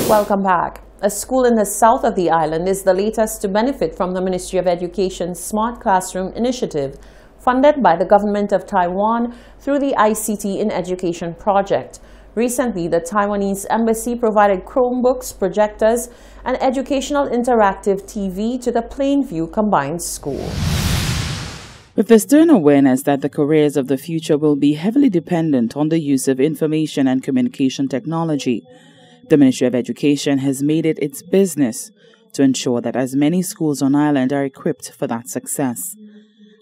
Welcome back. A school in the south of the island is the latest to benefit from the Ministry of Education's Smart Classroom initiative, funded by the government of Taiwan through the ICT in Education project. Recently, the Taiwanese embassy provided Chromebooks, projectors, and educational interactive TV to the Plainview Combined School. With the stern awareness that the careers of the future will be heavily dependent on the use of information and communication technology, the Ministry of Education has made it its business to ensure that as many schools on island are equipped for that success.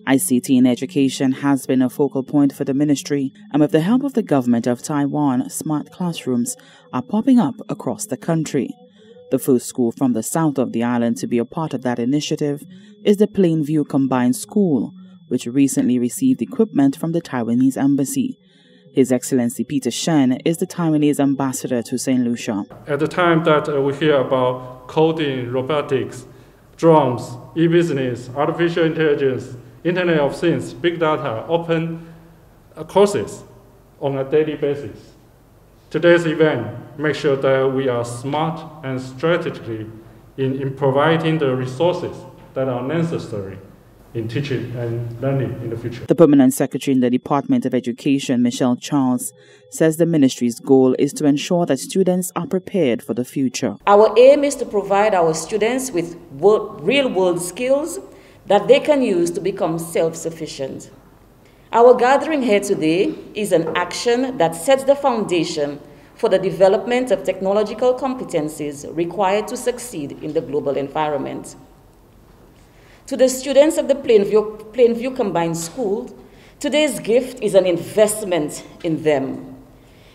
ICT in Education has been a focal point for the ministry, and with the help of the government of Taiwan, smart classrooms are popping up across the country. The first school from the south of the island to be a part of that initiative is the Plainview Combined School, which recently received equipment from the Taiwanese embassy. His Excellency Peter Shen is the Taiwanese ambassador to St. Lucia. At the time that we hear about coding, robotics, drones, e-business, artificial intelligence, Internet of Things, big data, open courses on a daily basis. Today's event makes sure that we are smart and strategically in providing the resources that are necessary in teaching and learning in the future. The Permanent Secretary in the Department of Education, Michelle Charles, says the ministry's goal is to ensure that students are prepared for the future. Our aim is to provide our students with real-world skills that they can use to become self-sufficient. Our gathering here today is an action that sets the foundation for the development of technological competencies required to succeed in the global environment. To the students of the Plainview Combined School, today's gift is an investment in them.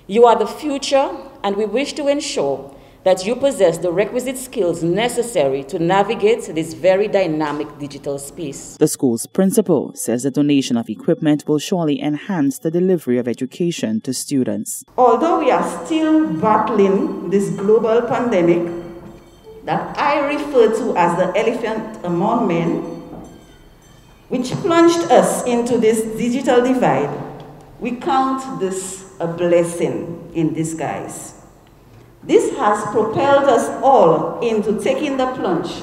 You are the future, and we wish to ensure that you possess the requisite skills necessary to navigate this very dynamic digital space. The school's principal says the donation of equipment will surely enhance the delivery of education to students. Although we are still battling this global pandemic that I refer to as the elephant among men, which plunged us into this digital divide, we count this a blessing in disguise. This has propelled us all into taking the plunge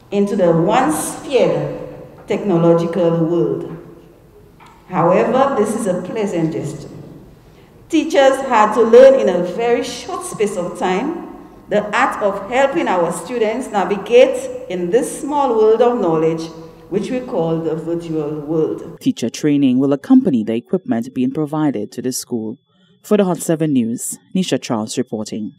into the once feared technological world. However, this is a pleasant gesture. Teachers had to learn in a very short space of time the art of helping our students navigate in this small world of knowledge, which we call the virtual world. Teacher training will accompany the equipment being provided to the school. For the Hot 7 News, Nisha Charles reporting.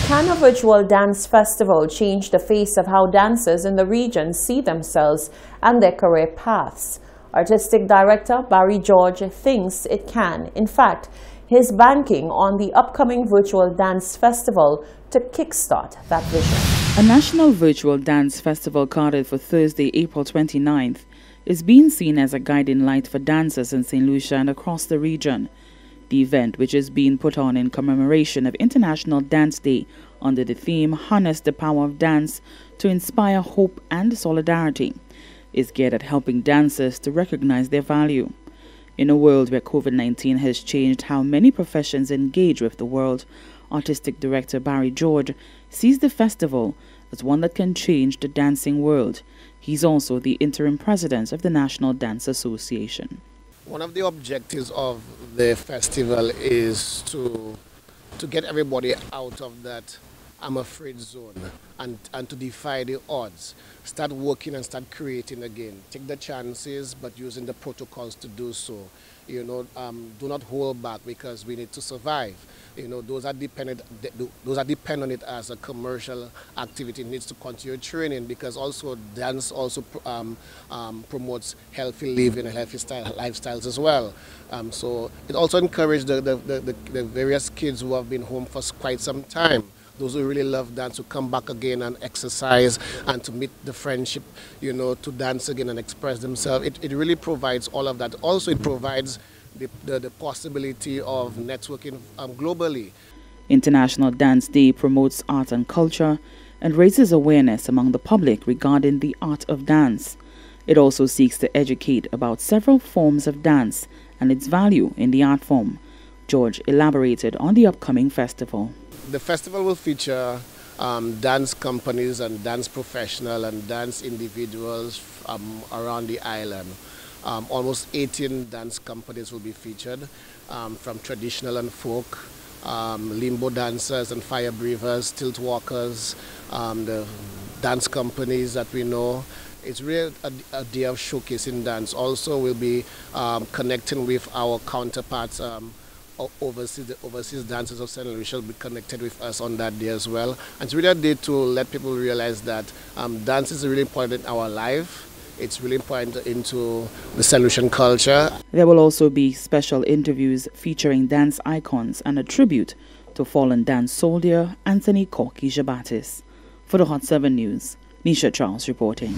Can a virtual dance festival change the face of how dancers in the region see themselves and their career paths? Artistic director Barry George thinks it can. In fact, he's banking on the upcoming virtual dance festival to kickstart that vision. A national virtual dance festival carted for Thursday, April 29th, is being seen as a guiding light for dancers in St. Lucia and across the region. The event, which is being put on in commemoration of International Dance Day under the theme Harness the Power of Dance to Inspire Hope and Solidarity, is geared at helping dancers to recognize their value. In a world where COVID-19 has changed how many professions engage with the world, artistic director Barry George sees the festival as one that can change the dancing world. He's also the interim president of the National Dance Association. One of the objectives of the festival is to get everybody out of that I'm afraid zone and to defy the odds. Start working and start creating again. Take the chances, but using the protocols to do so. You know, do not hold back because we need to survive. You know, those are dependent on it as a commercial activity. It needs to continue training because also dance also promotes healthy living and healthy lifestyles as well. So it also encourages the various kids who have been home for quite some time. Those who really love dance to come back again and exercise and to meet the friendship, you know, to dance again and express themselves. It really provides all of that. Also, it provides the possibility of networking globally. International Dance Day promotes art and culture and raises awareness among the public regarding the art of dance. It also seeks to educate about several forms of dance and its value in the art form. George elaborated on the upcoming festival. The festival will feature dance companies and dance professionals and dance individuals around the island. Almost 18 dance companies will be featured, from traditional and folk, limbo dancers and fire breathers, tilt walkers, the dance companies that we know. It's really a day of showcasing dance. Also, we'll be connecting with our counterparts, the overseas dancers of St. Lucia will be connected with us on that day as well. And it's really a day to let people realize that dance is really important in our life. It's really important into the St. Lucian culture. There will also be special interviews featuring dance icons and a tribute to fallen dance soldier Anthony Corky Jabatis. For the Hot 7 News, Nisha Charles reporting.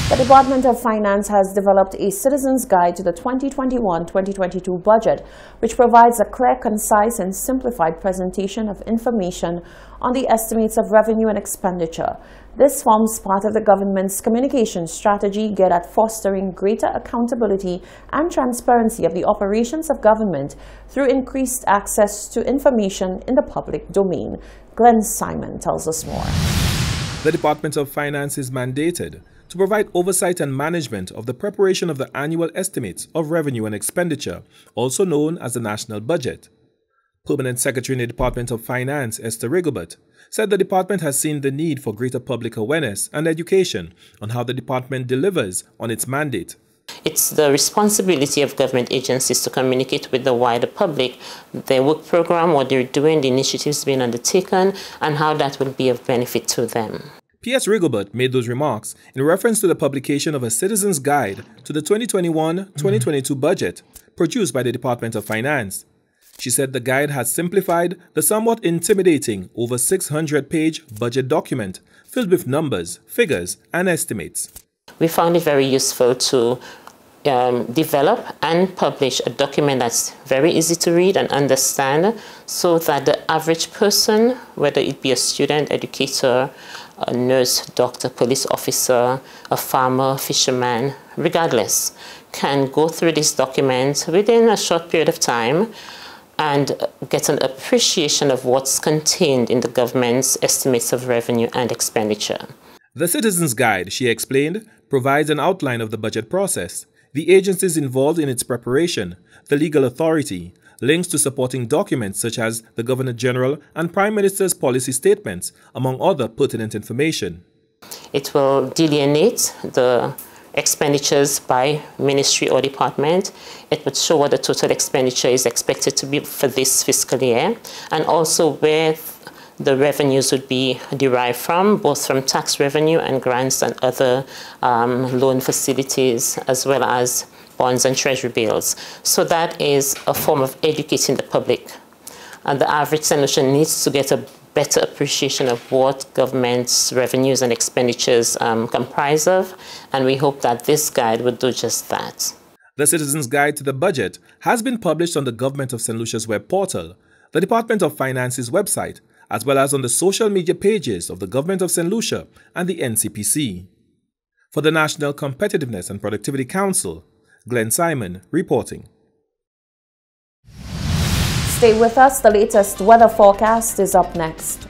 The Department of Finance has developed a Citizen's Guide to the 2021-2022 budget, which provides a clear, concise, and simplified presentation of information on the estimates of revenue and expenditure. This forms part of the government's communication strategy geared at fostering greater accountability and transparency of the operations of government through increased access to information in the public domain. Glenn Simon tells us more. The Department of Finance is mandated to provide oversight and management of the preparation of the annual estimates of revenue and expenditure, also known as the National Budget. Permanent Secretary in the Department of Finance, Esther Rigobert, said the department has seen the need for greater public awareness and education on how the department delivers on its mandate. It's the responsibility of government agencies to communicate with the wider public their work program, what they're doing, the initiatives being undertaken, and how that will be of benefit to them. P.S. Rigobert made those remarks in reference to the publication of a Citizen's Guide to the 2021-2022 budget produced by the Department of Finance. She said the guide has simplified the somewhat intimidating over 600-page budget document filled with numbers, figures, and estimates. We found it very useful to develop and publish a document that's very easy to read and understand, so that the average person, whether it be a student, educator, a nurse, doctor, police officer, a farmer, fisherman, regardless, can go through this document within a short period of time and get an appreciation of what's contained in the government's estimates of revenue and expenditure. The Citizen's Guide, she explained, provides an outline of the budget process, the agencies involved in its preparation, the legal authority, links to supporting documents such as the Governor General and Prime Minister's policy statements, among other pertinent information. It will delineate the expenditures by ministry or department. It would show what the total expenditure is expected to be for this fiscal year, and also where the revenues would be derived from, both from tax revenue and grants and other loan facilities, as well as bonds and treasury bills. So that is a form of educating the public. And the average St. Lucian needs to get a better appreciation of what government's revenues and expenditures comprise of, and we hope that this guide would do just that. The Citizen's Guide to the Budget has been published on the Government of St. Lucia's web portal, the Department of Finance's website, as well as on the social media pages of the Government of St. Lucia and the NCPC. For the National Competitiveness and Productivity Council, Glenn Simon reporting. Stay with us. The latest weather forecast is up next.